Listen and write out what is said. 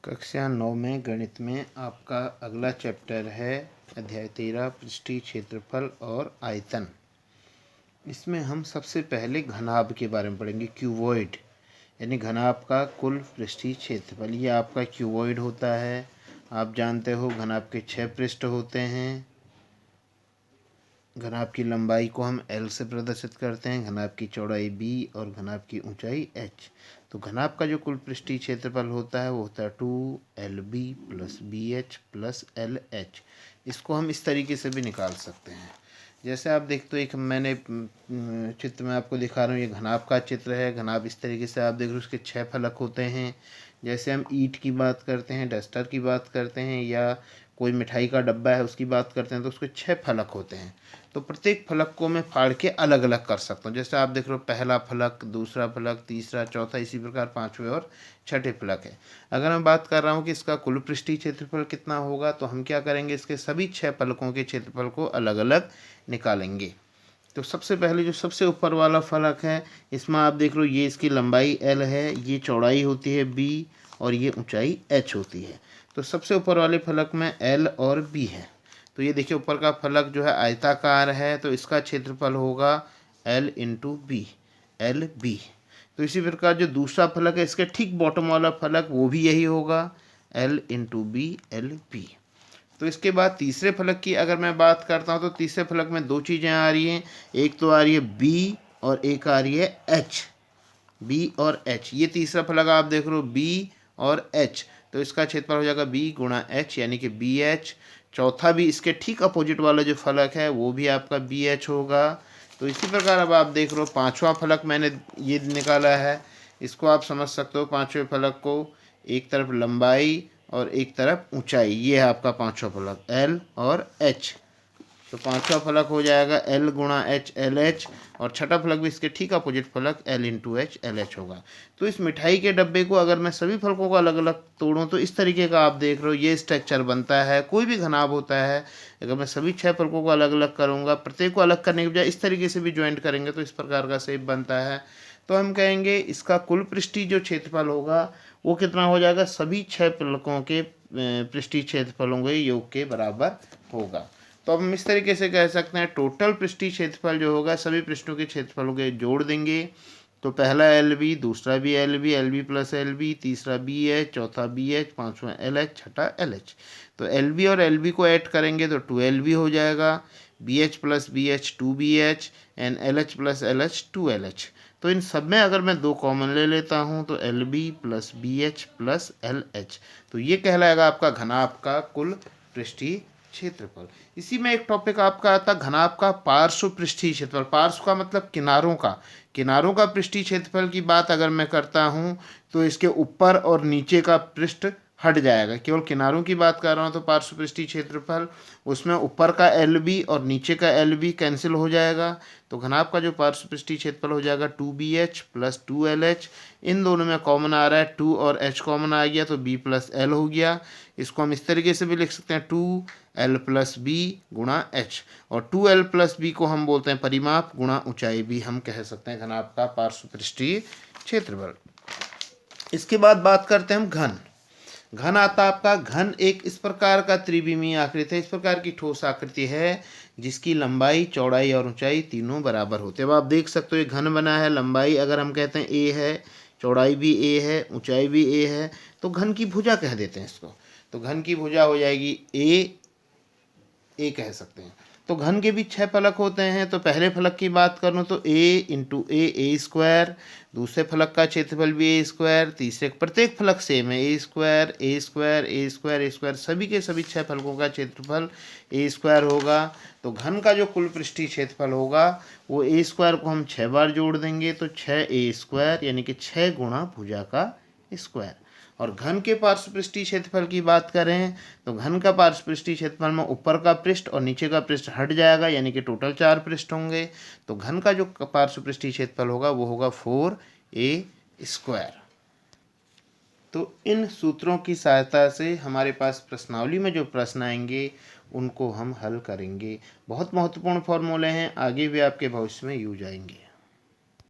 कक्षा 9 में गणित में आपका अगला चैप्टर है अध्याय 13 पृष्ठीय क्षेत्रफल और आयतन। इसमें हम सबसे पहले घनाभ के बारे में पढ़ेंगे। क्यूबॉइड यानी घनाभ का कुल पृष्ठीय क्षेत्रफल। ये आपका क्यूबॉइड होता है। आप जानते हो घनाभ के 6 पृष्ठ होते हैं। घनाभ की लंबाई को हम L से प्रदर्शित करते हैं, घनाभ की चौड़ाई B और घनाभ की ऊंचाई H। तो घनाभ का जो कुल पृष्ठीय क्षेत्रफल होता है वो होता है 2LB + BH + LH। इसको हम इस तरीके से भी निकाल सकते हैं। जैसे आप देखते हो, एक मैंने चित्र में आपको दिखा रहा हूँ, ये घनाभ का चित्र है। घनाभ इस तरीके से आप देख रहे हो, उसके 6 फलक होते हैं। जैसे हम ईंट की बात करते हैं, डस्टर की बात करते हैं, या कोई मिठाई का डब्बा है उसकी बात करते हैं, तो उसके 6 फलक होते हैं। तो प्रत्येक फलक को मैं फाड़ के अलग अलग कर सकता हूँ। जैसे आप देख रहे हो, पहला फलक, दूसरा फलक, तीसरा, चौथा, इसी प्रकार पाँचवें और छठे फलक है। अगर मैं बात कर रहा हूँ कि इसका कुल पृष्ठीय क्षेत्रफल कितना होगा, तो हम क्या करेंगे, इसके सभी 6 फलकों के क्षेत्रफल को अलग अलग निकालेंगे। तो सबसे पहले जो सबसे ऊपर वाला फलक है, इसमें आप देख लो, ये इसकी लंबाई L है, ये चौड़ाई होती है B और ये ऊंचाई H होती है। तो सबसे ऊपर वाले फलक में L और B है। तो ये देखिए, ऊपर का फलक जो है आयताकार है, तो इसका क्षेत्रफल होगा L × B, LB। तो इसी प्रकार जो दूसरा फलक है, इसके ठीक बॉटम वाला फलक, वो भी यही होगा L × B, LB। तो इसके बाद तीसरे फलक की अगर मैं बात करता हूँ, तो तीसरे फलक में दो चीज़ें आ रही हैं। एक तो आ रही है B और एक आ रही है H। B और H, ये तीसरा फलक आप देख रहे हो, B और H। तो इसका क्षेत्रफल हो जाएगा B × H, यानी कि BH। चौथा भी इसके ठीक अपोजिट वाला जो फलक है वो भी आपका BH होगा। तो इसी प्रकार अब आप देख रहे हो, पांचवा फलक मैंने ये निकाला है। इसको आप समझ सकते हो, पांचवें फलक को एक तरफ लंबाई और एक तरफ ऊंचाई, ये है आपका पांचवा फलक L और H। तो पांचवा फलक हो जाएगा L × H, LH। और छठा फलक भी इसके ठीक अपोजिट फलक L × H, LH होगा। तो इस मिठाई के डब्बे को अगर मैं सभी फलकों को अलग अलग तोड़ूं, तो इस तरीके का आप देख रहे हो, ये स्ट्रक्चर बनता है। कोई भी घनाभ होता है, अगर मैं सभी 6 फलकों को अलग अलग करूँगा, प्रत्येक को अलग करने के बजाय इस तरीके से भी ज्वाइंट करेंगे, तो इस प्रकार का शेप बनता है। तो हम कहेंगे इसका कुल पृष्ठीय जो क्षेत्रफल होगा वो कितना हो जाएगा, सभी 6 फलकों के पृष्ठीय क्षेत्रफलों के योग के बराबर होगा। तो अब हम इस तरीके से कह सकते हैं, टोटल पृष्ठीय क्षेत्रफल जो होगा सभी पृष्ठों के क्षेत्रफलों के जोड़ देंगे। तो पहला LB, दूसरा भी LB, LB + LB, तीसरा BH, चौथा BH, पांचवा LH, छठा LH। तो LB और LB को ऐड करेंगे तो 2LB हो जाएगा। BH + BH 2BH and LH + LH 2LH। तो इन सब में अगर मैं 2 कॉमन ले लेता हूँ, तो LB + BH + LH, तो ये कहलाएगा आपका घनाभ का कुल पृष्ठीय क्षेत्रफल। इसी में एक टॉपिक आपका आता है घनाभ का पार्श्व पृष्ठीय क्षेत्रफल। पार्श्व का मतलब किनारों का। किनारों का पृष्ठीय क्षेत्रफल की बात अगर मैं करता हूँ, तो इसके ऊपर और नीचे का पृष्ठ हट जाएगा। केवल किनारों की बात कर रहा हूँ, तो पार्श्व पृष्ठीय क्षेत्रफल, उसमें ऊपर का LB और नीचे का LB कैंसिल हो जाएगा। तो घनाभ का जो पार्श्व पृष्ठीय क्षेत्रफल हो जाएगा 2BH + 2LH। इन दोनों में कॉमन आ रहा है, 2 और H कॉमन आ गया, तो B + L हो गया। इसको हम इस तरीके से भी लिख सकते हैं, 2L + B × H। और 2L + B को हम बोलते हैं परिमाप गुणा ऊंचाई, भी हम कह सकते हैं घनाभ का पार्श्व पृष्ठीय क्षेत्रफल। इसके बाद बात करते हैं हम घन। घन आता आपका, घन एक इस प्रकार का त्रिविमीय आकृति है, इस प्रकार की ठोस आकृति है जिसकी लंबाई, चौड़ाई और ऊंचाई तीनों बराबर होते हैं। अब आप देख सकते हो, ये घन बना है। लंबाई अगर हम कहते हैं A है, चौड़ाई भी A है, ऊंचाई भी A है, तो घन की भुजा कह देते हैं इसको। तो घन की भुजा हो जाएगी A कह सकते हैं। तो घन के भी 6 फलक होते हैं। तो पहले फलक की बात करूँ तो A × A², दूसरे फलक का क्षेत्रफल भी A², तीसरे, प्रत्येक फलक सेम है, A², सभी के सभी 6 फलकों का क्षेत्रफल A² होगा। तो घन का जो कुल पृष्ठीय क्षेत्रफल होगा वो A² को हम 6 बार जोड़ देंगे, तो 6A², यानी कि 6 × भुजा का स्क्वायर। और घन के पार्श्व पृष्ठीय क्षेत्रफल की बात करें, तो घन का पार्श्व पृष्ठीय क्षेत्रफल में ऊपर का पृष्ठ और नीचे का पृष्ठ हट जाएगा, यानी कि टोटल 4 पृष्ठ होंगे। तो घन का जो पार्श्व पृष्ठीय क्षेत्रफल होगा वो होगा 4A²। तो इन सूत्रों की सहायता से हमारे पास प्रश्नावली में जो प्रश्न आएंगे उनको हम हल करेंगे। बहुत महत्वपूर्ण फॉर्मूले हैं, आगे भी आपके भविष्य में यूज आएंगे।